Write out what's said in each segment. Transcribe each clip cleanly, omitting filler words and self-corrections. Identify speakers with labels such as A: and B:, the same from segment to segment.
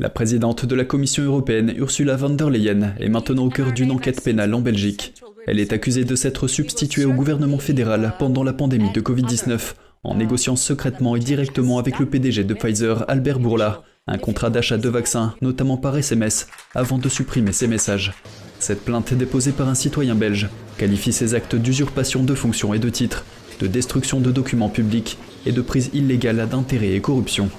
A: La présidente de la Commission européenne, Ursula von der Leyen, est maintenant au cœur d'une enquête pénale en Belgique. Elle est accusée de s'être substituée au gouvernement fédéral pendant la pandémie de Covid-19, en négociant secrètement et directement avec le PDG de Pfizer, Albert Bourla, un contrat d'achat de vaccins, notamment par SMS, avant de supprimer ses messages. Cette plainte déposée par un citoyen belge qualifie ces actes d'usurpation de fonctions et de titres, de destruction de documents publics et de prise illégale d'intérêts et corruption.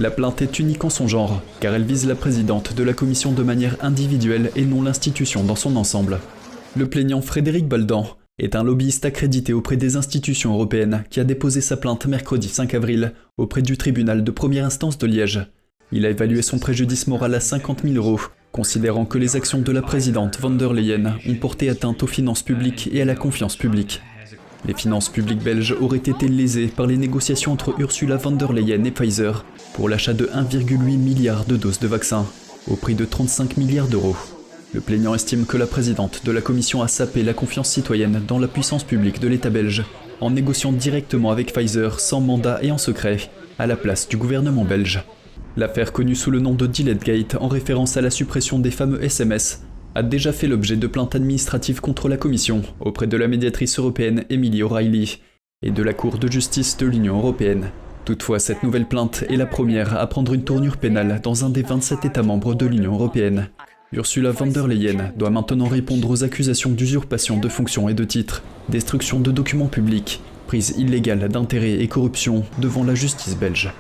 A: La plainte est unique en son genre, car elle vise la présidente de la commission de manière individuelle et non l'institution dans son ensemble. Le plaignant Frédéric Baldan est un lobbyiste accrédité auprès des institutions européennes qui a déposé sa plainte mercredi 5 avril auprès du tribunal de première instance de Liège. Il a évalué son préjudice moral à 50 000 €, considérant que les actions de la présidente von der Leyen ont porté atteinte aux finances publiques et à la confiance publique. Les finances publiques belges auraient été lésées par les négociations entre Ursula von der Leyen et Pfizer pour l'achat de 1,8 milliard de doses de vaccins, au prix de 35 milliards d'euros. Le plaignant estime que la présidente de la commission a sapé la confiance citoyenne dans la puissance publique de l'État belge, en négociant directement avec Pfizer sans mandat et en secret, à la place du gouvernement belge. L'affaire connue sous le nom de Diletgate en référence à la suppression des fameux SMS a déjà fait l'objet de plaintes administratives contre la Commission auprès de la médiatrice européenne Emily O'Reilly et de la Cour de justice de l'Union européenne. Toutefois, cette nouvelle plainte est la première à prendre une tournure pénale dans un des 27 États membres de l'Union européenne. Ursula von der Leyen doit maintenant répondre aux accusations d'usurpation de fonctions et de titres, destruction de documents publics, prise illégale d'intérêts et corruption devant la justice belge.